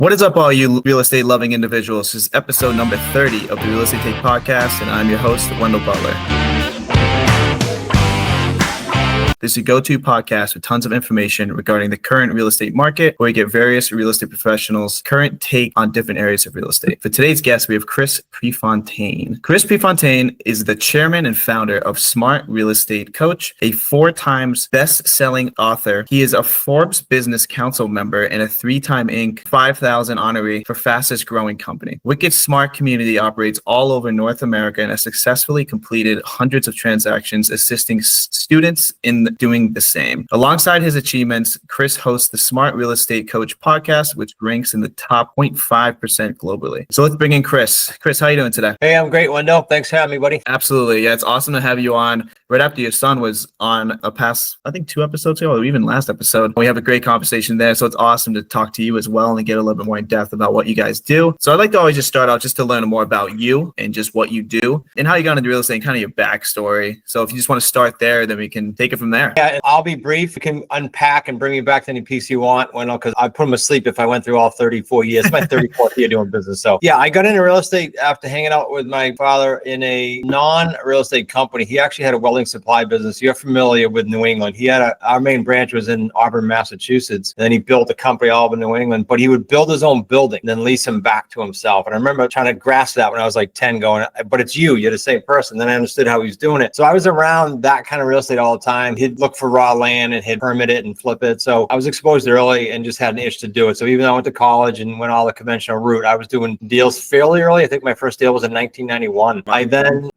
What is up, all you real estate loving individuals? This is episode number 30 of the Real Estate Take podcast, and I'm your host, Wendell Butler. This is your go-to podcast with tons of information regarding the current real estate market, where you get various real estate professionals' current take on different areas of real estate. For today's guest, we have Chris Prefontaine. Chris Prefontaine is the chairman and founder of Smart Real Estate Coach, a 4-time best-selling author. He is a Forbes Business Council Member and a 3-time Inc. 5000 Honoree for fastest growing company. Wicked Smart Community operates all over North America and has successfully completed hundreds of transactions, assisting students in doing the same. Alongside his achievements, Chris hosts the Smart Real Estate Coach podcast, which ranks in the top 0.5% globally. So let's bring in Chris. Chris, how are you doing today? Hey, I'm great, Wendell. Thanks for having me, buddy. Absolutely. Yeah, it's awesome to have you on right after your son was on a past, I think 2 episodes ago, or even last episode. We have a great conversation there. So it's awesome to talk to you as well and get a little bit more in depth about what you guys do. So I'd like to always just start out just to learn more about you and just what you do and how you got into real estate and kind of your backstory. So if you just want to start there, then we can take it from there. Yeah, I'll be brief. You can unpack and bring me back to any piece you want, Wendell, because I'd put him asleep if I went through all 34 years. It's my 34th year doing business. So yeah, I got into real estate after hanging out with my father in a non-real estate company. He actually had a welding supply business. You're familiar with New England. He had our main branch was in Auburn, Massachusetts. And then he built a company all over New England, but he would build his own building and then lease them back to himself. And I remember trying to grasp that when I was like 10 going, but it's you're the same person. Then I understood how he was doing it. So I was around that kind of real estate all the time. He'd look for raw land and he'd permit it and flip it. So I was exposed early and just had an itch to do it. So even though I went to college and went all the conventional route, I was doing deals fairly early. I think my first deal was in 1991.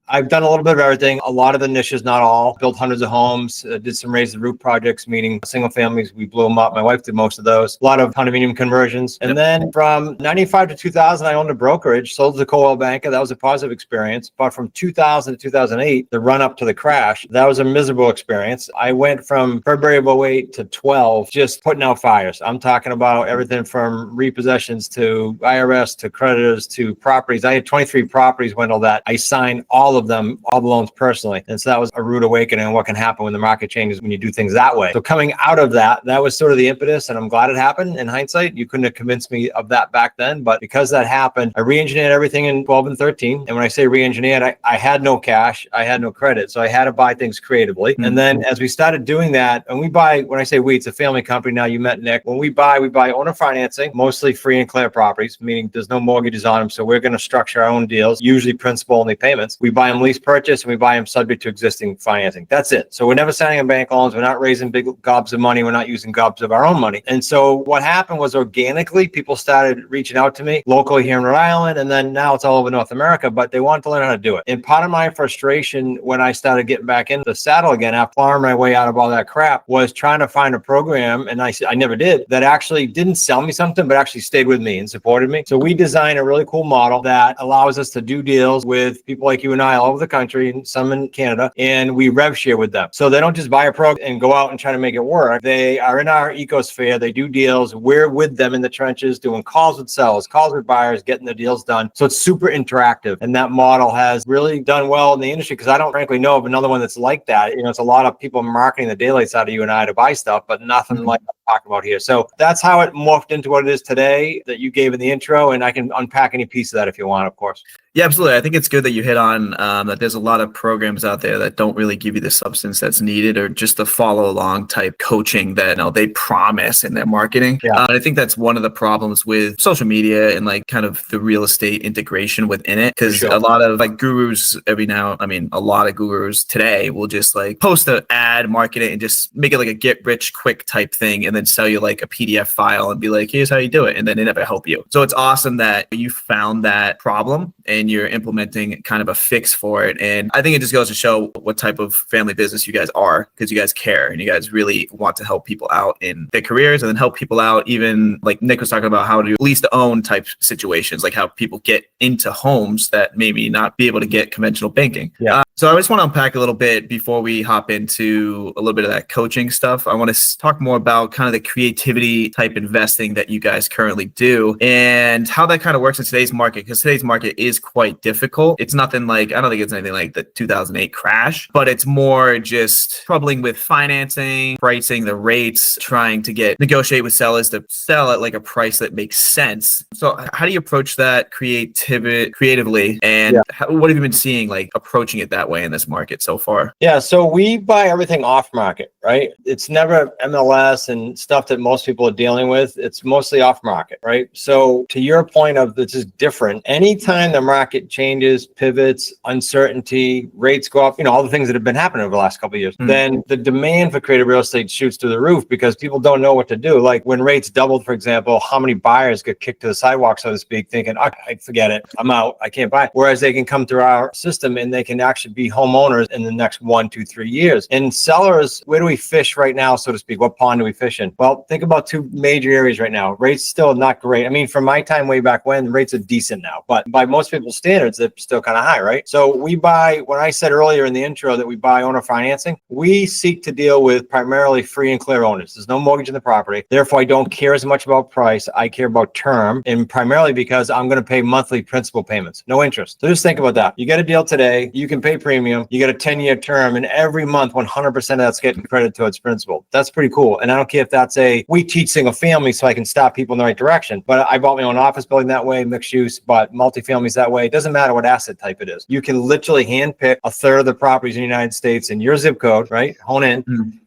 I've done a little bit of everything, a lot of the niches, not all. Built hundreds of homes, did some raise the roof projects, meaning single families. We blew them up. My wife did most of those. A lot of condominium conversions. And then from 95 to 2000, I owned a brokerage, sold to the Coldwell Banker. That was a positive experience. But from 2000 to 2008, the run up to the crash, that was a miserable experience. I went from February of 08 to 12, just putting out fires. I'm talking about everything from repossessions to IRS to creditors to properties. I had 23 properties, Wendell, that I signed all of them, all the loans personally. And so that was a rude awakening on what can happen when the market changes when you do things that way. So coming out of that, that was sort of the impetus, and I'm glad it happened. In hindsight, you couldn't have convinced me of that back then, but because that happened, I re-engineered everything in 12 and 13. And when I say re-engineered, I had no cash, I had no credit. So I had to buy things creatively. And then as we started doing that, and we buy, when I say we, it's a family company now, you met Nick. When we buy owner financing, mostly free and clear properties, meaning there's no mortgages on them. So we're going to structure our own deals, usually principal only payments. We buy them lease purchase and we buy them subject to existing financing. That's it. So we're never signing on bank loans. We're not raising big gobs of money. We're not using gobs of our own money. And so what happened was organically, people started reaching out to me locally here in Rhode Island. And then now it's all over North America, but they wanted to learn how to do it. And part of my frustration when I started getting back into the saddle again, after farming my way out of all that crap, was trying to find a program, and I never did, that actually didn't sell me something, but actually stayed with me and supported me. So we designed a really cool model that allows us to do deals with people like you and I all over the country, and some in Canada, and we rev share with them. So they don't just buy a program and go out and try to make it work. They are in our ecosphere. They do deals. We're with them in the trenches, doing calls with sellers, calls with buyers, getting the deals done. So it's super interactive. And that model has really done well in the industry, because I don't frankly know of another one that's like that. It's a lot of people marketing the daylights out of you and I to buy stuff, but nothing like I'm talking about here. So that's how it morphed into what it is today that you gave in the intro. And I can unpack any piece of that if you want, of course. Yeah, absolutely. I think it's good that you hit on that there's a lot of programs out there that don't really give you the substance that's needed, or just the follow along type coaching that they promise in their marketing. Yeah. And I think that's one of the problems with social media and like kind of the real estate integration within it. Because a lot of like gurus a lot of gurus today will just like post an ad, market it, and just make it like a get rich quick type thing, and then sell you like a PDF file and be like, here's how you do it. And then they never help you. So it's awesome that you found that problem and you're implementing kind of a fix for it. And I think it just goes to show what type of family business you guys are, because you guys care and you guys really want to help people out in their careers, and then help people out, even like Nick was talking about, how to lease to own type situations, like how people get into homes that maybe not be able to get conventional banking. Yeah. So I just want to unpack a little bit before we hop into a little bit of that coaching stuff. I want to talk more about kind of the creativity type investing that you guys currently do and how that kind of works in today's market, because today's market is quite difficult. It's nothing like, I don't think it's anything like the 2008 crash, but it's more just troubling with financing, pricing, the rates, trying to negotiate with sellers to sell at like a price that makes sense. So how do you approach that creatively? And what have you been seeing like approaching it that way in this market so far? Yeah, so we buy everything off market, right? It's never MLS and stuff that most people are dealing with. It's mostly off market, right? So to your point of this is different. Anytime the market changes, pivots, uncertainty, rates go up, all the things that have been happening over the last couple of years, then the demand for creative real estate shoots through the roof because people don't know what to do. Like when rates doubled, for example, how many buyers get kicked to the sidewalk, so to speak, thinking, I forget it, I'm out, I can't buy it. Whereas they can come through our system and they can actually be homeowners in the next 1, 2, 3 years. And sellers, where do we fish right now, so to speak? What pond do we fish in? Well, think about two major areas right now. Rates still not great. I mean, from my time way back when, rates are decent now, but by most people's standards, they're still kind of high, right? So we buy, when I said earlier in the intro that we buy owner financing, we seek to deal with primarily free and clear owners. There's no mortgage in the property. Therefore, I don't care as much about price. I care about term, and primarily because I'm going to pay monthly principal payments, no interest. So just think about that. You get a deal today, you can pay premium, you get a 10-year term, and every month, 100% of that's getting credit towards principal. That's pretty cool. And I don't care if that's we teach single family so I can stop people in the right direction, but I bought my own office building that way, mixed use, but multifamilies that way. It doesn't matter what asset type it is. You can literally handpick a third of the properties in the United States in your zip code, right? Hone in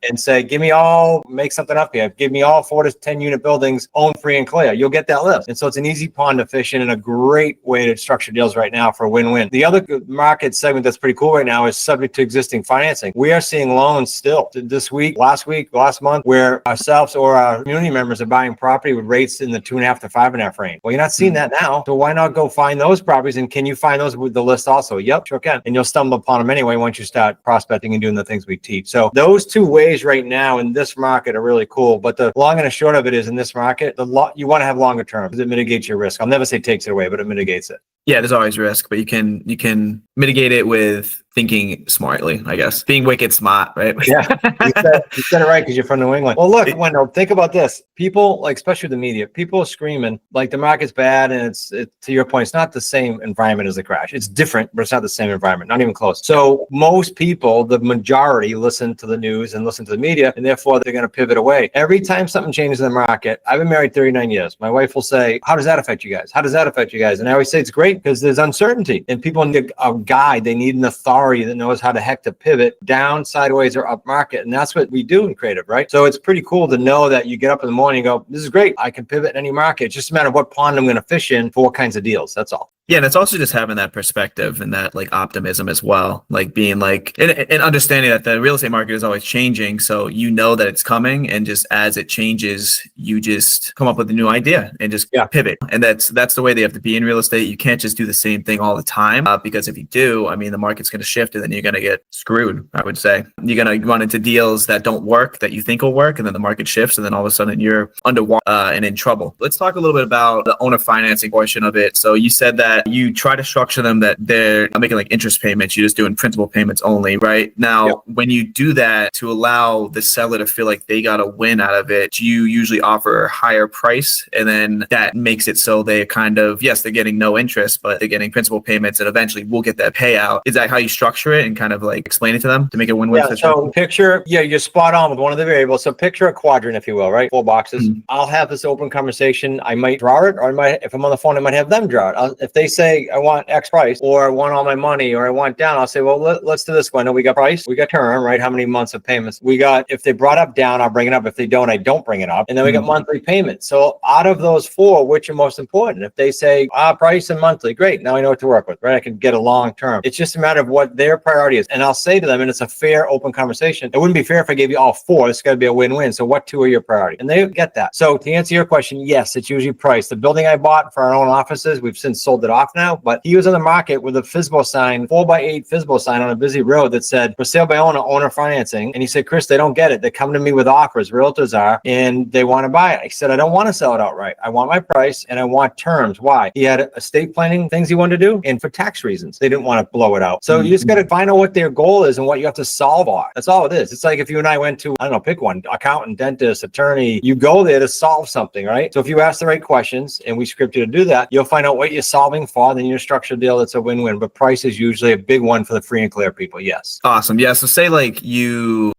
and say, make something up here. Give me all 4 to 10 unit buildings owned free and clear. You'll get that list. And so it's an easy pond to fish in and a great way to structure deals right now for a win-win. The other market segment that's pretty cool right now is subject to existing financing. We are seeing loans still this week, last month, where ourselves or our community members are buying property with rates in the 2.5 to 5.5 range. Well, you're not seeing that now. So why not go find those properties? And can you find those with the list also? Yep, sure can. And you'll stumble upon them anyway once you start prospecting and doing the things we teach. So those two ways right now in this market are really cool. But the long and the short of it is in this market, you want to have longer term because it mitigates your risk. I'll never say takes it away, but it mitigates it. Yeah, there's always risk, but you can mitigate it with thinking smartly, I guess. Being wicked smart, right? Yeah, you said it right because you're from New England. Well, look, Wendell, think about this. People, like especially the media, people are screaming like the market's bad, and it's to your point, it's not the same environment as the crash. It's different, but it's not the same environment, not even close. So most people, the majority, listen to the news and listen to the media, and therefore they're going to pivot away. Every time something changes in the market, I've been married 39 years. My wife will say, "How does that affect you guys? How does that affect you guys?" And I always say it's great because there's uncertainty, and people need a guide. They need an authority that knows how the heck to pivot down, sideways, or up market. And that's what we do in creative, right? So it's pretty cool to know that you get up in the morning and go, this is great. I can pivot in any market. It's just a matter of what pond I'm going to fish in for what kinds of deals. That's all. Yeah, and it's also just having that perspective and that like optimism as well, like being like and understanding that the real estate market is always changing. So you know that it's coming, and just as it changes, you just come up with a new idea and just pivot. And that's the way they have to be in real estate. You can't just do the same thing all the time because if you do, I mean, the market's going to shift and then you're going to get screwed, I would say. You're going to run into deals that don't work that you think will work, and then the market shifts, and then all of a sudden you're underwater and in trouble. Let's talk a little bit about the owner financing portion of it. So you said that you try to structure them that they're not making like interest payments, you're just doing principal payments only, right? Now, when you do that to allow the seller to feel like they got a win out of it, you usually offer a higher price, and then that makes it so they kind of, yes, they're getting no interest, but they're getting principal payments, and eventually we'll get that payout. Is that how you structure it and kind of like explain it to them to make it a win-win situation? So picture, you're spot on with one of the variables. So picture a quadrant, if you will, right? 4 boxes. I'll have this open conversation. I might draw it, or I might, if I'm on the phone, I might have them draw it. If they say, I want X price, or I want all my money, or I want down, I'll say, well, let's do this one. No, we got price, we got term, right? How many months of payments? We got, if they brought up down, I'll bring it up. If they don't, I don't bring it up. And then we got monthly payments. So out of those 4, which are most important? If they say, price and monthly, great. Now I know what to work with, right? I can get a long term. It's just a matter of what their priority is. And I'll say to them, and it's a fair, open conversation. It wouldn't be fair if I gave you all 4. It's got to be a win-win. So what 2 are your priority? And they get that. So to answer your question, yes, it's usually price. The building I bought for our own offices, we've since sold it off. off now, but he was in the market with a FSBO sign, 4x8 FSBO sign on a busy road that said for sale by owner financing. And he said, Chris, they don't get it. They come to me with offers, realtors are, and they want to buy it. I said, I don't want to sell it outright. I want my price and I want terms. Why? He had estate planning things he wanted to do, and for tax reasons, they didn't want to blow it out. So you just got to find out what their goal is and what you have to solve for. That's all it is. It's like if you and I went to, I don't know, pick one, accountant, dentist, attorney, you go there to solve something, right? So if you ask the right questions and we script you to do that, you'll find out what you're solving for, then you structure a deal that's a win-win. But price is usually a big one for the free and clear people. Yes. Awesome. Yeah. So say like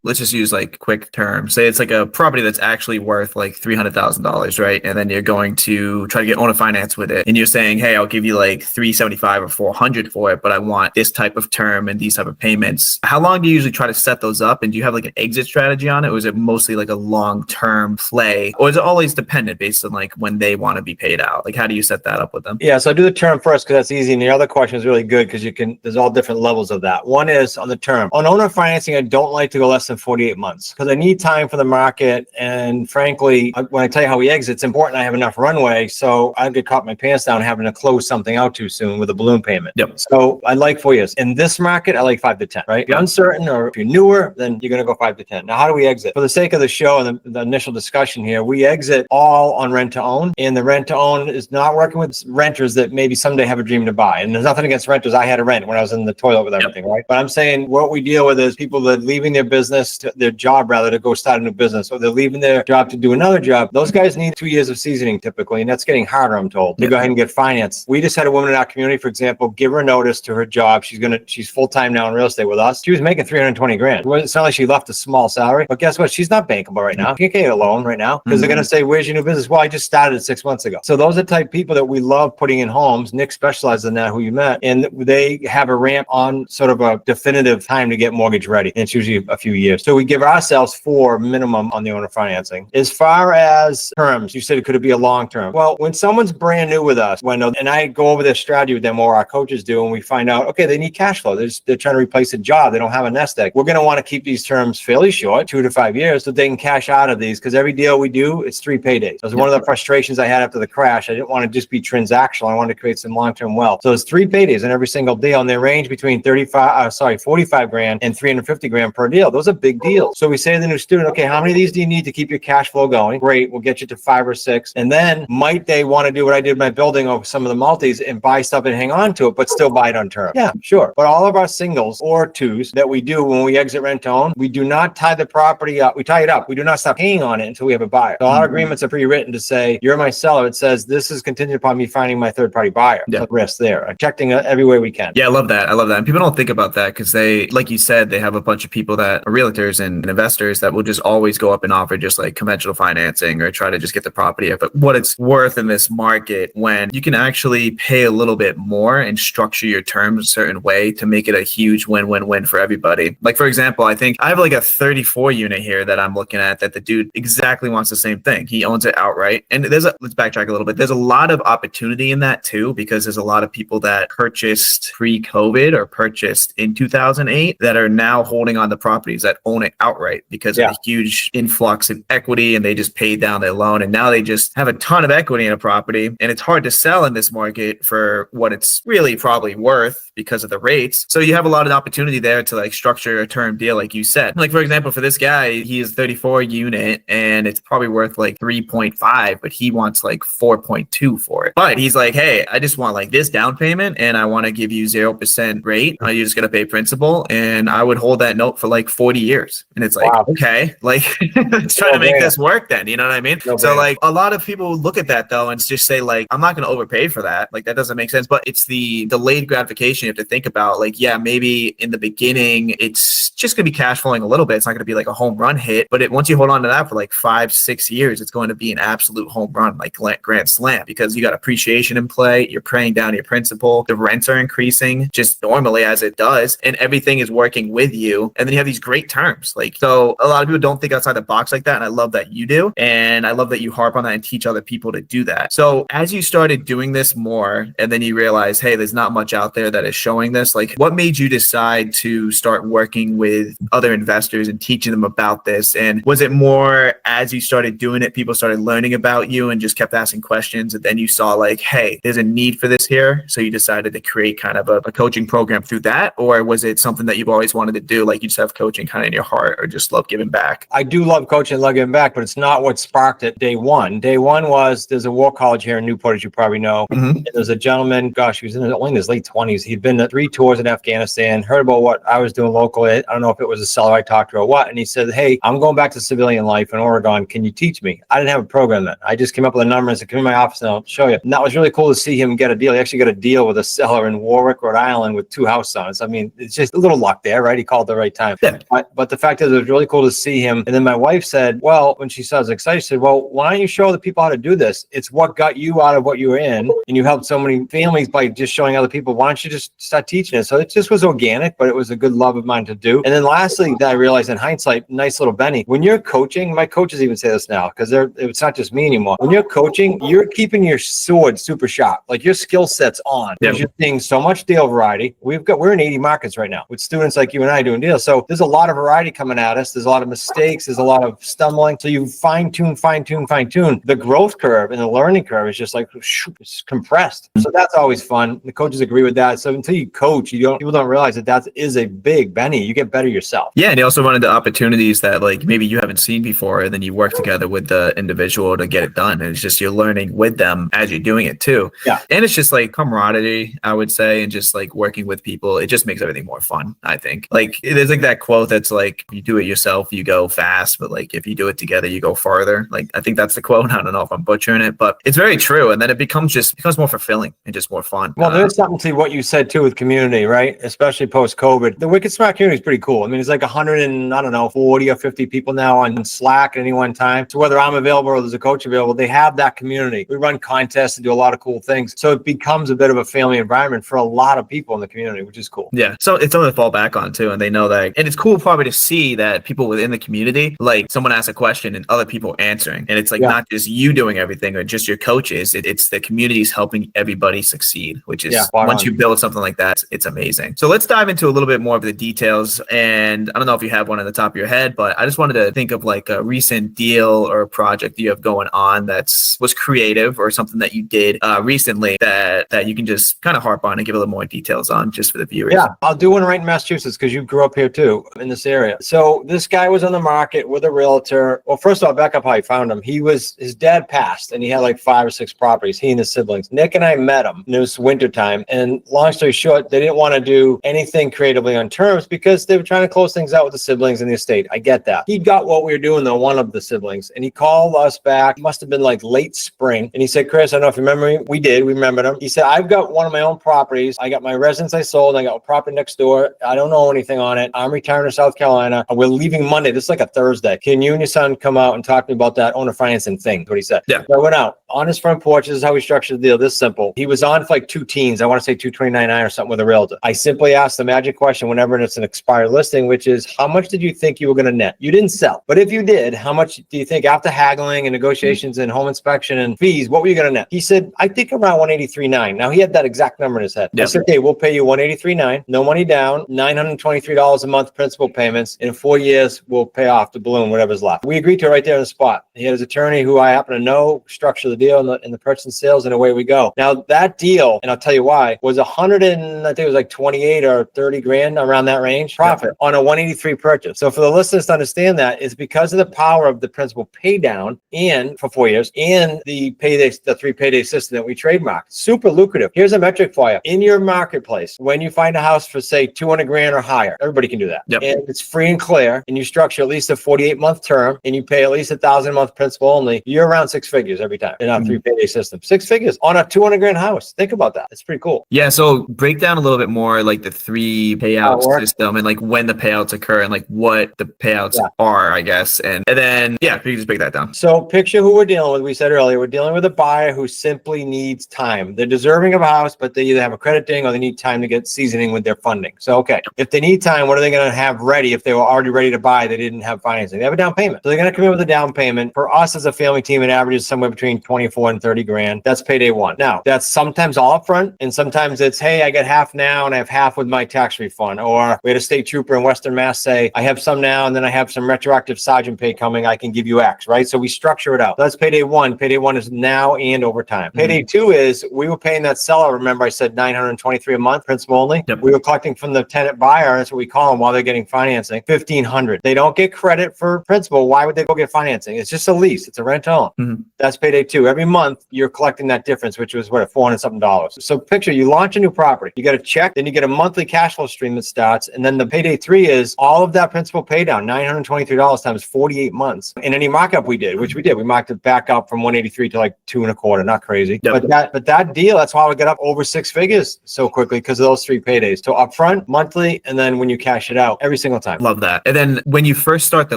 let's just use like quick terms. Say it's like a property that's actually worth like $300,000, right? And then you're going to try to get owner finance with it. And you're saying, hey, I'll give you like 375 or 400 for it, but I want this type of term and these type of payments. How long do you usually try to set those up? And do you have like an exit strategy on it? Or is it mostly like a long-term play? Or is it always dependent based on like when they want to be paid out? Like, how do you set that up with them? Yeah. So I do the term first because that's easy. And the other question is really good because there's all different levels of that. One is on the term. On owner financing, I don't like to go less than 48 months because I need time for the market. And frankly, when I tell you how we exit, it's important I have enough runway. So I get caught my pants down having to close something out too soon with a balloon payment. Yep. So I like 4 years. In this market, I like 5 to 10, right? If you're uncertain or if you're newer, then you're going to go 5 to 10. Now, how do we exit? For the sake of the show and the initial discussion here, we exit all on rent to own. And the rent to own is not working with renters that maybe someday have a dream to buy. And there's nothing against renters. I had to rent when I was in the toilet with everything, right? But I'm saying what we deal with is people that are leaving their business, their job rather, to go start a new business, or they're leaving their job to do another job. Those guys need 2 years of seasoning typically, and that's getting harder, I'm told, to go ahead and get financed. We just had a woman in our community, for example, give her notice to her job. She's full-time now in real estate with us. She was making 320 grand. It's not like she left a small salary, but guess what? She's not bankable right now. You can't get a loan right now because they're going to say, where's your new business? Well, I just started it 6 months ago. So those are the type of people that we love putting in homes. Nick specializes in that, who you met, and they have a ramp on sort of a definitive time to get mortgage ready. And it's usually a few years. So we give ourselves 4 minimum on the owner financing. As far as terms, you said it could be a long term. Well, when someone's brand new with us, and I go over their strategy with them, or our coaches do, and we find out, okay, they need cash flow. They're trying to replace a job. They don't have a nest egg. We're going to want to keep these terms fairly short, 2 to 5 years, so they can cash out of these, because every deal we do, it's 3 paydays. That's one of the frustrations I had after the crash. I didn't want to just be transactional. I wanted to create some long-term wealth. So it's 3 paydays in every single deal, and they range between 45 grand and 350 grand per deal. Those are big deals. So we say to the new student, okay, how many of these do you need to keep your cash flow going? Great. We'll get you to 5 or 6. And then might they want to do what I did in my building over some of the multis and buy stuff and hang on to it, but still buy it on term? Yeah, sure. But all of our singles or twos that we do when we exit rent to own, we do not tie the property up. We tie it up. We do not stop paying on it until we have a buyer. So our agreements are pre-written to say, you're my seller. It says this is contingent upon me finding my third-party buyer. Yeah. So risk there. Checking every way we can. Yeah, I love that. I love that. And people don't think about that because they, like you said, they have a bunch of people that are realtors and investors that will just always go up and offer just like conventional financing or try to just get the property up. But what it's worth in this market, when you can actually pay a little bit more and structure your terms a certain way to make it a huge win-win-win for everybody. Like, for example, I think I have like a 34 unit here that I'm looking at that the dude exactly wants the same thing. He owns it outright. And let's backtrack a little bit. There's a lot of opportunity in that too, because there's a lot of people that purchased pre-COVID or purchased in 2008 that are now holding on to properties that own it outright because of the huge influx of equity, and they just paid down their loan. And now they just have a ton of equity in a property, and it's hard to sell in this market for what it's really probably worth because of the rates. So you have a lot of opportunity there to like structure a term deal, like you said. Like, for example, for this guy, he is 34 unit and it's probably worth like 3.5, but he wants like 4.2 for it. But he's like, hey, I just want like this down payment and I want to give you 0% rate. You're just going to pay principal, and I would hold that note for like 40 years. And it's like, okay, like let's try to make this work then. You know what I mean? So like a lot of people look at that though and just say like, I'm not going to overpay for that. Like that doesn't make sense. But it's the delayed gratification you have to think about. Like, yeah, maybe in the beginning, it's just going to be cash flowing a little bit. It's not going to be like a home run hit, but once you hold on to that for like 5-6 years, it's going to be an absolute home run, like grand slam, because you got appreciation in play. You're paying down your principal. The rents are increasing just normally as it does, and everything is working with you. And then you have these great terms. Like, so a lot of people don't think outside the box like that. And I love that you do. And I love that you harp on that and teach other people to do that. So as you started doing this more, and then you realize, hey, there's not much out there that is showing this, like what made you decide to start working with other investors and teaching them about this? And was it more as you started doing it, people started learning about you and just kept asking questions, and then you saw like, hey, there's a need for this here, so you decided to create kind of a coaching program through that? Or was it something that you've always wanted to do, like you just have coaching kind of in your heart or just love giving back? I do love coaching and love giving back, but it's not what sparked it day one. Day one was, there's a war college here in Newport, as you probably know. And there's a gentleman, gosh, he was only in his late 20s. He'd been to 3 tours in Afghanistan, heard about what I was doing locally. I don't know if it was a seller I talked to or what. And he said, hey, I'm going back to civilian life in Oregon. Can you teach me? I didn't have a program then. I just came up with a number and said, come in my office and I'll show you. And that was really cool to see him get a deal. He actually got a deal with a seller in Warwick, Rhode Island with 2 houses on it. I mean, it's just a little luck there, right? He called at the right time. Yeah. But the fact is, it was really cool to see him. And then my wife said, well, when she saw I was excited, she said, well, why don't you show other people how to do this? It's what got you out of what you were in. And you helped so many families by just showing other people. Why don't you just start teaching it? So it just was organic, but it was a good love of mine to do. And then lastly, that I realized in hindsight, nice little Benny, when you're coaching, my coaches even say this now, because it's not just me anymore. When you're coaching, you're keeping your sword super sharp. Like your skill set's on. Because you're seeing so much deal variety. We're in 80 markets right now with students like you and I doing deals. So there's a lot of variety coming at us. There's a lot of mistakes. There's a lot of stumbling. So you fine tune. The growth curve and the learning curve is just like, it's compressed. So that's always fun. The coaches agree with that. So until you coach, people don't realize that is a big Benny. You get better yourself. Yeah. And they also run into opportunities that like maybe you haven't seen before. And then you work together with the individual to get it done. And it's just, you're learning with them as you're doing it too. Yeah. And it's just like camaraderie, I would say, and just like working with people. It just makes everything more fun, I think. Like there's like that quote that's like, you do it yourself, you go fast, but like if you do it together, you go farther. Like I think that's the quote. I don't know if I'm butchering it, but it's very true. And then it becomes more fulfilling and just more fun. Well, there's something to what you said too with community, right? Especially post-COVID. The Wicked Smart community is pretty cool. I mean, it's like 40 or 50 people now on Slack at any one time. So whether I'm available or there's a coach available, they have that community. We run contests and do a lot of cool things. So it becomes a bit of a family environment for a lot of people in the community, which is cool. Yeah. So it's something to fall back on too. And they know that. And it's cool probably to see that people within the community, like someone asks a question and other people answering. And it's like not just you doing everything or just your coaches. It's the community's helping everybody succeed, which is once you build something like that, it's amazing. So let's dive into a little bit more of the details. And I don't know if you have one on the top of your head, but I just wanted to think of like a recent deal or a project you have going on was creative or something that you did recently that you can just kind of harp on and give a little more details on just for the viewers. Yeah, I'll do one right in Massachusetts because you grew up here too in this area. So this guy was on the market with a realtor. Well, first of all, back up how I found him. His dad passed and he had like 5 or 6 properties, he and his siblings. Nick and I met him and it was wintertime. And long story short, they didn't want to do anything creatively on terms because they were trying to close things out with the siblings in the estate. I get that. He got what we were doing though, one of the siblings, and he called us back. Must have been like late spring. And he said, Chris, I don't know if you remember me. We did. We remembered him. He said, I've got one of my own properties. I got my residence I sold. I got a property next door. I don't know anything on it. I'm retiring to South Carolina. We're leaving Monday. This is like a Thursday. Can you and your son come out and talk to me about that owner financing thing? That's what he said. Yeah. So I went out on his front porch. This is how we structured the deal. This simple. He was on for like 2 teens. I want to say 229.9 or something with a realtor. I simply asked the magic question whenever it's an expired listing, which is, how much did you think you were going to net? You didn't sell. But if you did, how much do you think after haggling and negotiations and home inspection and fees, what were you going to net? He said, I think around 183.9. Now he had that exact number in his head. I said, okay, we'll pay you 183.9, no money down, $923 a month principal payments. In 4 years, we'll pay off the balloon, whatever's left. We agreed to it right there on the spot. He had his attorney, who I happen to know, structure the deal in the purchase and sales, and away we go. Now that deal, and I'll tell you why, was 100 and I think it was like 28 or 30 grand around that range profit on a 183 purchase. So for the listeners to understand that, it's because of the power of the principal pay down and for 4 years and the 3 payday system that we trademarked. Super lucrative. Here's a metric for you. In your marketplace, when you find a house for say 200 grand or higher, everybody can do that. And it's free and clear, and you structure at least a 48-month term, and you pay at least $1,000 a month principal only, you're around 6 figures every time in our 3 payday system. 6 figures on a 200 grand house. Think about that. It's pretty cool. Yeah. So break down a little bit more like the 3 payout system and like when the payouts occur and like what the payouts are, I guess. And then, if you can just break that down. So picture who we're dealing with. We said earlier, we're dealing with a buyer who simply needs time. They're deserving of a house, but they either have a credit ding or they need time to get seasoning with their funding. So, okay, if they need time, what are they going to have ready if they were already ready to buy? They didn't have financing. They have a down payment. So they're going to come in with a down payment. For us as a family team, it averages somewhere between $2,500 24 and 30 grand. That's payday one. Now, that's sometimes all upfront, and sometimes it's, hey, I get half now and I have half with my tax refund. Or we had a state trooper in Western Mass say, I have some now and then I have some retroactive sergeant pay coming. I can give you X, right? So we structure it out. That's payday one. Payday one is now and over time. Payday two is we were paying that seller. Remember, I said $923 a month, principal only. Yep. We were collecting from the tenant buyer. That's what we call them while they're getting financing. $1,500. They don't get credit for principal. Why would they go get financing? It's just a lease. It's a rent to own. That's payday two. Every month you're collecting that difference, which was what, $400 something. So picture you launch a new property. You get a check, then you get a monthly cash flow stream that starts, and then the payday three is all of that principal pay down, $923 times 48 months. In any markup we did, which we did, we marked it back up from 183 to like 2.25. Not crazy, yep. but that deal, that's why we got up over six figures so quickly, because of those three paydays. So upfront, monthly, and then when you cash it out every single time. Love that. And then when you first start the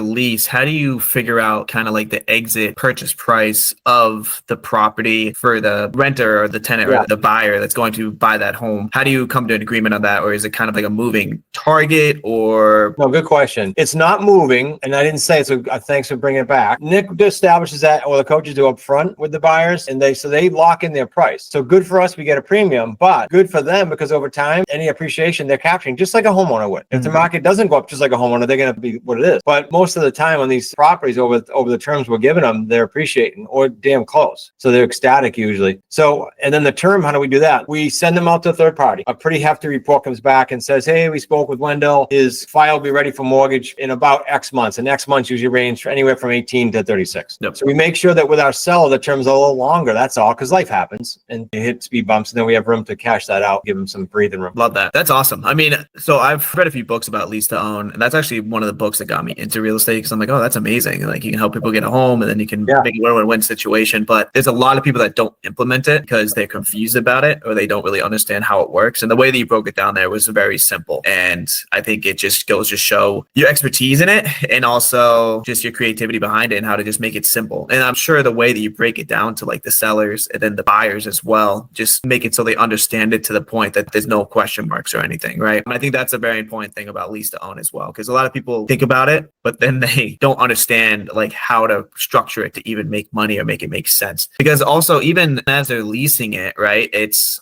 lease, how do you figure out kind of like the exit purchase price of the property for the renter or the tenant or the buyer that's going to buy that home? How do you come to an agreement on that? Or is it kind of like a moving target or? No, good question. It's not moving. And I didn't say it, so thanks for bringing it back. Nick establishes that, or the coaches do up front with the buyers, and they lock in their price. So good for us, we get a premium, but good for them because over time, any appreciation they're capturing, just like a homeowner would. If the market doesn't go up just like a homeowner, they're going to be what it is. But most of the time on these properties over the terms we're giving them, they're appreciating or damn close. So they're ecstatic usually. So, and then the term, how do we do that? We send them out to a third party. A pretty hefty report comes back and says, hey, we spoke with Wendell. His file will be ready for mortgage in about X months. And X months usually range anywhere from 18 to 36. Yep. So we make sure that with our seller, the terms are a little longer. That's all, because life happens and you hit speed bumps, and then we have room to cash that out, give them some breathing room. Love that. That's awesome. I mean, so I've read a few books about lease to own, and that's actually one of the books that got me into real estate, because I'm like, oh, that's amazing. Like, you can help people get a home, and then you can make it a win-win situation. But there's a lot of people that don't implement it because they're confused about it, or they don't really understand how it works. And the way that you broke it down there was very simple. And I think it just goes to show your expertise in it, and also just your creativity behind it, and how to just make it simple. And I'm sure the way that you break it down to like the sellers and then the buyers as well, just make it so they understand it to the point that there's no question marks or anything, right? And I think that's a very important thing about lease to own as well, because a lot of people think about it, but then they don't understand like how to structure it to even make money or make it make sense. Because also, even as they're leasing it, right,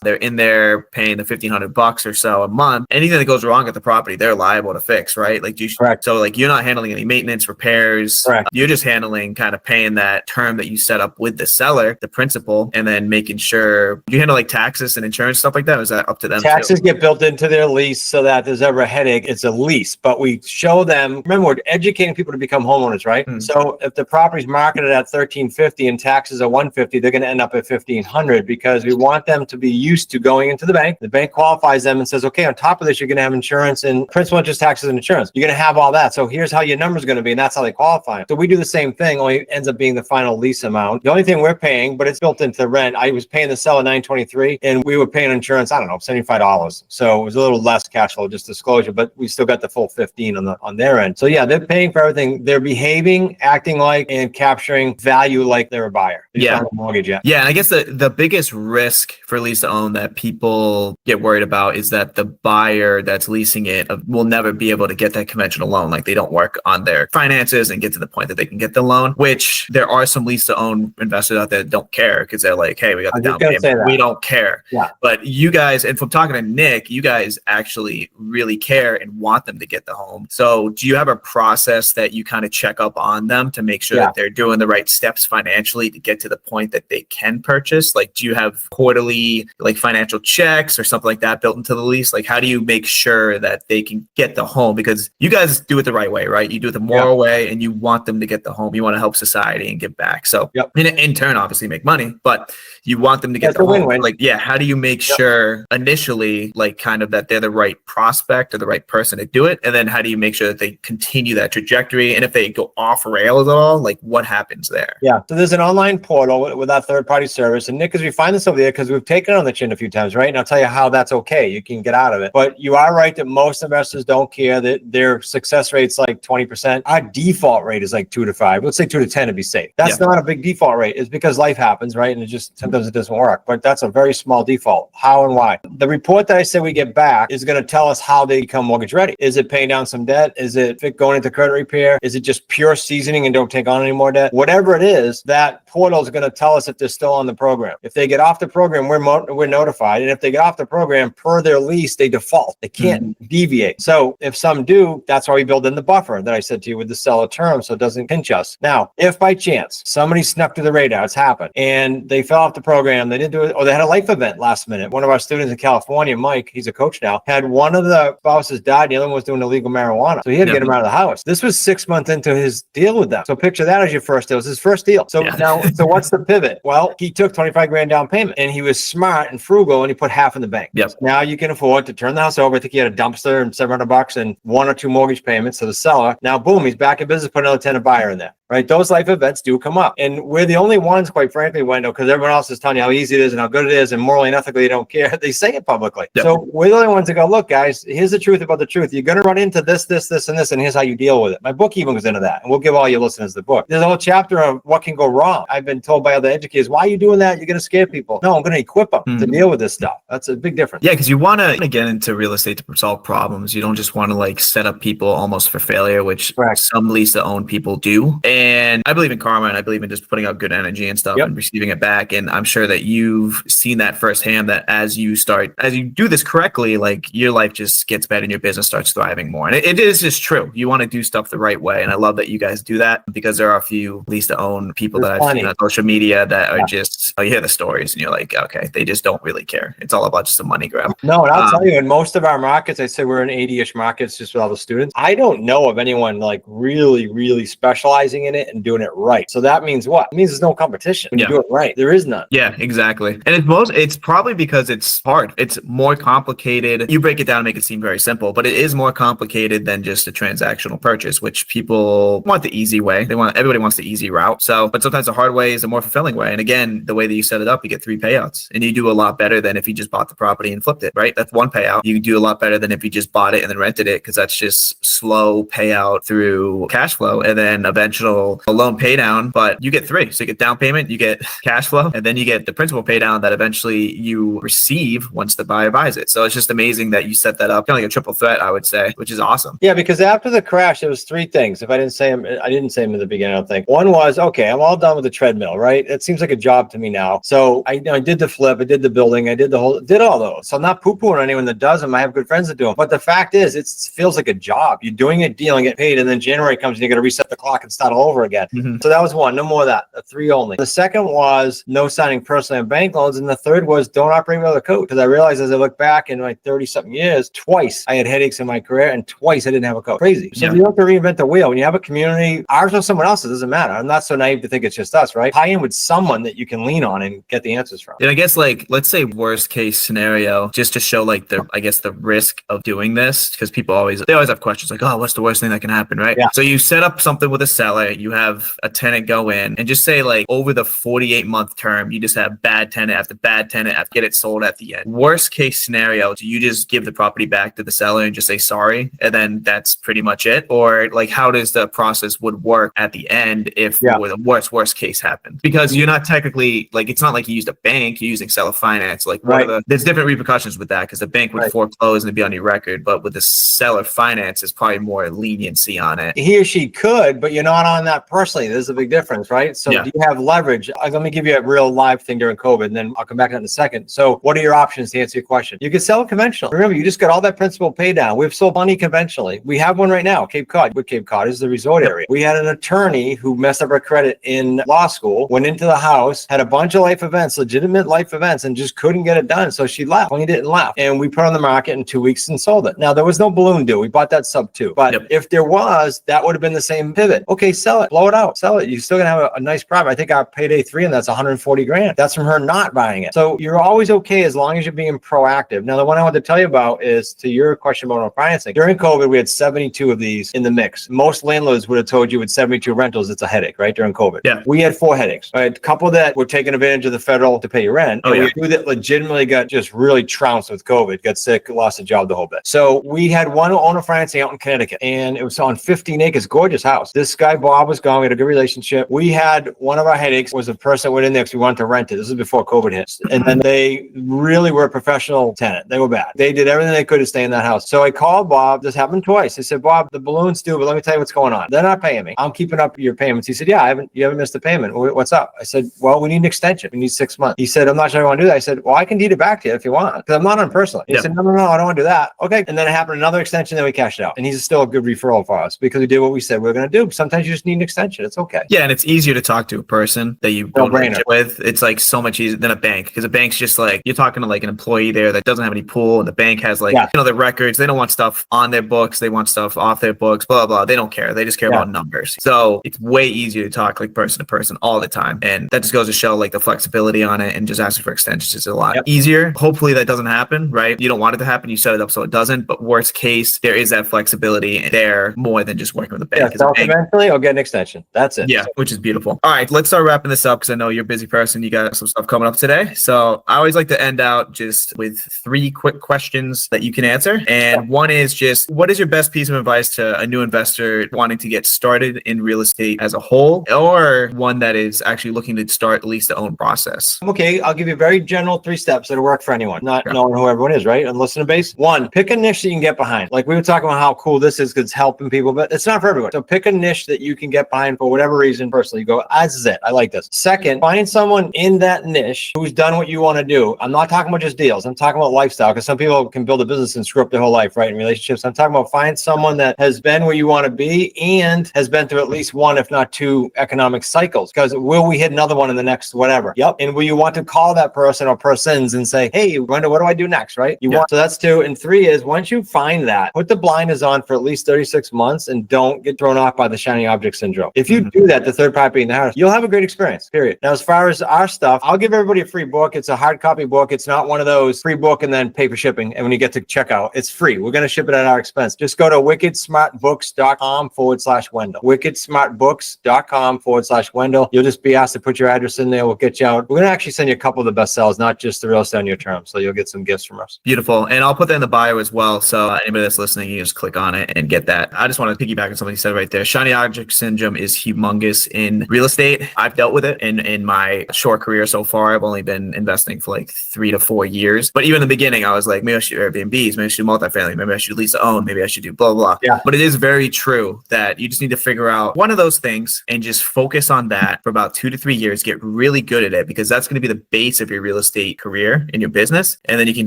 they're in there paying the $1,500 or so a month. Anything that goes wrong at the property, they're liable to fix, right? Like, Correct. So like, you're not handling any maintenance, repairs. Correct. You're just handling kind of paying that term that you set up with the seller, the principal, and then making sure you handle like taxes and insurance, stuff like that. Or is that up to them? Taxes get built into their lease so that there's ever a headache. It's a lease, but we show them, remember, we're educating people to become homeowners, right? So if the property's marketed at $1,350 and taxes are $150, they're going to end up at $1,500, because we want them to be used to going into the bank. The bank qualifies them and says, okay, on top of this, you're going to have insurance and principal, interest, taxes, and insurance. You're going to have all that. So here's how your number's going to be. And that's how they qualify. So we do the same thing, only ends up being the final lease amount. The only thing we're paying, but it's built into the rent. I was paying the seller $923, and we were paying insurance, I don't know, $75. So it was a little less cash flow, just disclosure, but we still got the full 15 on their end. So yeah, they're paying for everything. They're behaving, acting like, and capturing value like they're a buyer. They just don't have a mortgage yet. Yeah. And I guess the biggest risk for lease to own that people get worried about is that the buyer that's leasing it will never be able to get that conventional loan. Like, they don't work on their finances and get to the point that they can get the loan, which there are some lease to own investors out there that don't care, because they're like, hey, we got the down payment. We don't care. Yeah. But you guys, and from talking to Nick, you guys actually really care and want them to get the home. So do you have a process that you kind of check up on them to make sure that they're doing the right steps financially to get to the point that they can purchase? Like, do you have quarterly like financial checks or something like that built into the lease? Like, how do you make sure that they can get the home? Because you guys do it the right way, right? You do it the moral way, and you want them to get the home. You want to help society and give back. So in turn, obviously make money, but you want them to get the home. Win-win. Like, how do you make sure initially, like, kind of that they're the right prospect or the right person to do it? And then how do you make sure that they continue that trajectory? And if they go off rails at all, like, what happens there? Yeah. So there's an online portal with our third-party service. And Nick, as we find this over there, because we've taken it on the chin a few times, right? And I'll tell you how that's okay. You can get out of it. But you are right that most investors don't care, that their success rate's like 20%. Our default rate is like 2 to 5. Let's say 2 to 10 to be safe. That's not a big default rate. It's because life happens, right? And it just, sometimes it doesn't work. But that's a very small default. How and why? The report that I said we get back is going to tell us how they become mortgage ready. Is it paying down some debt? Is it going into credit repair? Is it just pure seasoning and don't take on any more debt? Whatever it is, that portal is going going to tell us if they're still on the program. If they get off the program, we're notified. And if they get off the program per their lease, they default. They can't deviate. So if some do, that's why we build in the buffer that I said to you with the seller term, so it doesn't pinch us. Now, if by chance somebody snuck through the radar, it's happened, and they fell off the program, they didn't do it, or they had a life event last minute. One of our students in California, Mike, he's a coach now, had one of the spouses died, and the other one was doing illegal marijuana. So he had to get him out of the house. This was 6 months into his deal with them. So picture that as your first deal. It was his first deal. So now, so what's the pivot? Well, he took 25 grand down payment, and he was smart and frugal, and he put half in the bank. Yep. Now you can afford to turn the house over. I think he had a dumpster and $700 and 1 or 2 mortgage payments to the seller. Now, boom, he's back in business, put another tenant buyer in there. Right? Those life events do come up. And we're the only ones, quite frankly, Wendell, because everyone else is telling you how easy it is and how good it is, and morally and ethically, they don't care. They say it publicly. Yep. So we're the only ones that go, look, guys, here's the truth about the truth. You're going to run into this, and this, and here's how you deal with it. My book even goes into that. And we'll give all your listeners the book. There's a whole chapter of what can go wrong. I've been told by other educators, why are you doing that? You're going to scare people. No, I'm going to equip them to deal with this stuff. That's a big difference. Yeah, because you want to get into real estate to solve problems. You don't just want to like set up people almost for failure, which some lease to own people do. And I believe in karma, and I believe in just putting out good energy and stuff and receiving it back. And I'm sure that you've seen that firsthand, that as you do this correctly, like your life just gets better and your business starts thriving more. And it is just true. You want to do stuff the right way. And I love that you guys do that, because there are a few lease to own people that I've seen on social media that are just, you hear the stories and you're like, okay, they just don't really care. It's all about just a money grab. No, and I'll tell you, in most of our markets, I say we're in 80-ish markets just with all the students. I don't know of anyone like really specializing in it and doing it right. So that means what? It means there's no competition when you do it right. There is none. Yeah, exactly. And it's probably because it's hard. It's more complicated. You break it down and make it seem very simple, but it is more complicated than just a transactional purchase, which people want the easy way. Everybody wants the easy route. So, but sometimes the hard way is the more fulfilling way. And again, the way that you set it up, you get 3 payouts, and you do a lot better than if you just bought the property and flipped it, right? That's 1 payout. You do a lot better than if you just bought it and then rented it, because that's just slow payout through cash flow and then eventual loan pay down. But you get 3. So you get down payment, you get cash flow, and then you get the principal pay down that eventually you receive once the buyer buys it. So it's just amazing that you set that up, kind of like a triple threat, I would say, which is awesome. Yeah, because after the crash, there was 3 things. If I didn't say them, I didn't say them in the beginning, I don't think. One was, okay, I'm all done with the treadmill, right? It seems like a job to me now. So I did the flip, I did the building, I did all those. So I'm not poo-pooing on anyone that does them. I have good friends that do them. But the fact is, it feels like a job. You're doing it, dealing, get paid, and then January comes and you got to reset the clock and start all over again. So that was 1. No more of that. 3 only. The second was no signing personally on bank loans. And the third was don't operate without a coach. Because I realized as I look back in my 30-something years, twice I had headaches in my career and twice I didn't have a coach. Crazy. So you don't have to reinvent the wheel. When you have a community, ours or someone else's, it doesn't matter. I'm not so naive to think it's just us, right? Tie in with someone that you can lean on and get the answers from. And I guess, like, let's say worst case scenario, just to show like the risk of doing this, because people always have questions like, oh, what's the worst thing that can happen, right? Yeah. So you set up something with a seller, you have a tenant go in, and just say like over the 48-month term, you just have bad tenant after bad tenant after get it sold at the end. Worst case scenario, do you just give the property back to the seller and just say sorry, and then that's pretty much it? Or like, how does the process would work at the end if the worst case happens? Because you're not technically, like, it's not like you used a bank, you're using seller finance. Like, there's different repercussions with that, because the bank would foreclose and it'd be on your record, but with the seller finance, there's probably more leniency on it. He or she could, but you're not on that personally. There's a big difference, right? So do you have leverage? Let me give you a real live thing during COVID, and then I'll come back to that in a second. So what are your options to answer your question? You can sell it conventional. Remember, you just got all that principal pay down. We've sold money conventionally. We have one right now, Cape Cod. With Cape Cod is the resort area. We had an attorney who messed up her credit in law school, went into the house, had a bunch of life events, legitimate life events, and just couldn't get it done. So she left. Well, he didn't left. And we put it on the market in 2 weeks and sold it. Now, there was no balloon deal. We bought that sub 2. But if there was, that would have been the same pivot. Okay, sell it, blow it out, sell it. You're still gonna have a nice profit. I think our payday 3, and that's 140 grand. That's from her not buying it. So you're always okay as long as you're being proactive. Now, the one I want to tell you about is to your question about financing. During COVID, we had 72 of these in the mix. Most landlords would have told you with 72 rentals, it's a headache, right? During COVID. Yeah. We had 4 headaches. A couple that were taking advantage of the federal to pay your rent. And we had 2 that legitimately got just really trounced with COVID, got sick, lost a job, the whole bit. So we had one owner financing out in Connecticut, and it was on 15 acres, gorgeous house. This guy bought Bob was gone. We had a good relationship. We had one of our headaches was a person that went in there because we wanted to rent it. This is before COVID hit. And then they really were a professional tenant. They were bad. They did everything they could to stay in that house. So I called Bob. This happened twice. I said, Bob, the balloon's due, but let me tell you what's going on. They're not paying me. I'm keeping up your payments. He said, yeah, you haven't missed a payment. What's up? I said, well, we need an extension. We need 6 months. He said, I'm not sure I want to do that. I said, well, I can deed it back to you if you want, because I'm not on personal. He said, no, I don't want to do that. Okay. And then it happened another extension, then we cashed out. And he's still a good referral for us because we did what we said we were going to do. Sometimes you just need an extension. It's okay. Yeah, and it's easier to talk to a person that you build a relationship with. It's like so much easier than a bank, because a bank's just like, you're talking to like an employee there that doesn't have any pool, and the bank has like, their records. They don't want stuff on their books. They want stuff off their books, blah, blah. They don't care. They just care about numbers. So it's way easier to talk like person to person all the time. And that just goes to show like the flexibility on it, and just asking for extensions is a lot easier. Hopefully that doesn't happen, right? You don't want it to happen. You set it up so it doesn't. But worst case, there is that flexibility there more than just working with a bank. So eventually I'll get an extension. That's it. Yeah, which is beautiful. All right, let's start wrapping this up because I know you're a busy person. You got some stuff coming up today. So I always like to end out just with 3 quick questions that you can answer. And one is just, what is your best piece of advice to a new investor wanting to get started in real estate as a whole, or one that is actually looking to start lease to own process? Okay, I'll give you very general 3 steps that'll work for anyone, not knowing who everyone is, right? And listener base. 1, pick a niche that you can get behind. Like we were talking about how cool this is because it's helping people, but it's not for everyone. So pick a niche that you can get behind for whatever reason. Personally, you go, this is it. I like this. 2nd, find someone in that niche who's done what you want to do. I'm not talking about just deals. I'm talking about lifestyle, because some people can build a business and screw up their whole life, right? In relationships. I'm talking about find someone that has been where you want to be and has been through at least 1, if not 2 economic cycles. Because will we hit another one in the next whatever? Yep. And will you want to call that person or persons and say, hey, Wendell, what do I do next? Right? So that's 2. And 3 is, once you find that, put the blinders on for at least 36 months and don't get thrown off by the shiny object syndrome. If you do that, the third party in the house, you'll have a great experience, period. Now, as far as our stuff, I'll give everybody a free book. It's a hard copy book. It's not one of those free book and then pay for shipping. And when you get to checkout, it's free. We're going to ship it at our expense. Just go to wickedsmartbooks.com/Wendell. wickedsmartbooks.com/Wendell. You'll just be asked to put your address in there. We'll get you out. We're going to actually send you a couple of the best sellers, not just the real estate on your terms. So you'll get some gifts from us. Beautiful. And I'll put that in the bio as well. So anybody that's listening, you can just click on it and get that. I just want to piggyback on something you said right there. Shiny object syndrome is humongous in real estate. I've dealt with it in my short career so far. I've only been investing for like 3 to 4 years. But even in the beginning, I was like, maybe I should do Airbnbs, maybe I should do multifamily, maybe I should lease to own, maybe I should do blah, blah. Yeah. But it is very true that you just need to figure out one of those things and just focus on that for about 2 to 3 years, get really good at it, because that's going to be the base of your real estate career in your business. And then you can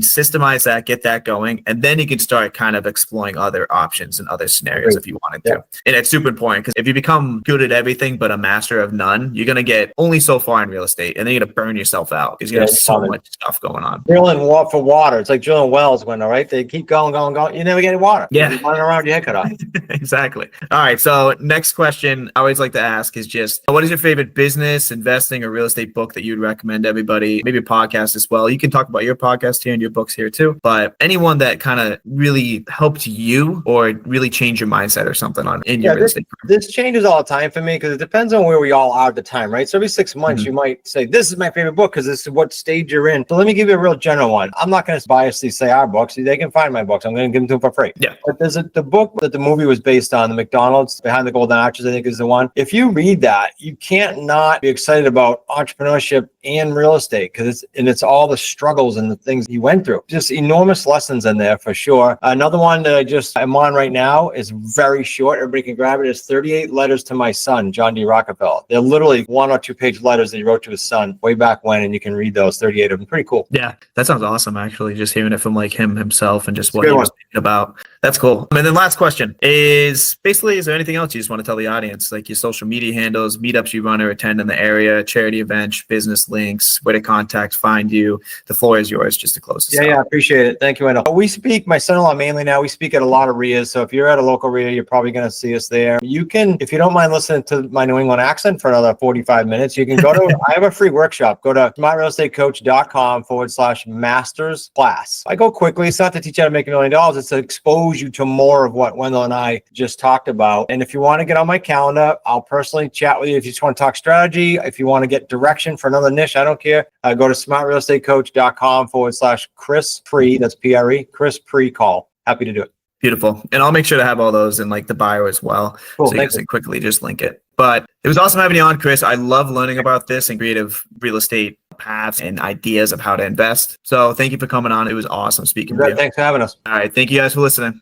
systemize that, get that going, and then you can start kind of exploring other options and other scenarios if you wanted to. And it's super important, because if you become good at everything but a master of none, you're going to get only so far in real estate, and then you're going to burn yourself out because you have so much stuff going on. Drilling for water. It's like drilling wells, Wendell, right? They keep going. You never get any water. You're running around, your head cut off. Exactly. All right. So next question I always like to ask is just, what is your favorite business, investing, or real estate book that you'd recommend to everybody? Maybe a podcast as well. You can talk about your podcast here and your books here too, but anyone that kind of really helped you or really change your mindset or something in your real estate career. This changes all the time for me because it depends on where we all are at the time, right? So every 6 months, you might say, this is my favorite book because this is what stage you're in. So let me give you a real general one. I'm not going to biasly say our books. They can find my books. I'm going to give them to them for free. Yeah. But there's the book that the movie was based on, the McDonald's Behind the Golden Arches, I think is the one. If you read that, you can't not be excited about entrepreneurship and real estate because it's all the struggles and the things he went through. Just enormous lessons in there for sure. Another one that I'm on right now is very short. Everybody can grab it. It's 38 Letters to My Son, John D. Rockefeller. They're literally 1 or 2 page letters that he wrote to his son way back when, and you can read those 38 of them. Pretty cool. Yeah, that sounds awesome, actually, just hearing it from like him himself and just what he was thinking about. That's cool. And then last question is basically, is there anything else you just want to tell the audience, like your social media handles, meetups you run or attend in the area, charity events, business links, where to contact, find you? The floor is yours just to close this out. Yeah, I appreciate it. Thank you, Wendell. We speak, my son-in-law mainly now, we speak at a lot of RIAs. So if you're at a local RIA, you're probably going to see us there. You can, if you don't mind listening to my New England accent for another 45 minutes, you can go to, I have a free workshop. Go to smartrealestatecoach.com/masters class. I go quickly. It's not to teach you how to make $1 million. It's to expose you to more of what Wendell and I just talked about. And if you want to get on my calendar, I'll personally chat with you. If you just want to talk strategy, if you want to get direction for another niche, I don't care. Go to smartrealestatecoach.com/Chris Pre. That's PRE. Chris Pre call. Happy to do it. Beautiful. And I'll make sure to have all those in like the bio as well. Cool, so you guys can quickly just link it. But it was awesome having you on, Chris. I love learning about this and creative real estate paths and ideas of how to invest. So thank you for coming on. It was awesome speaking with you. Thanks for having us. All right. Thank you guys for listening.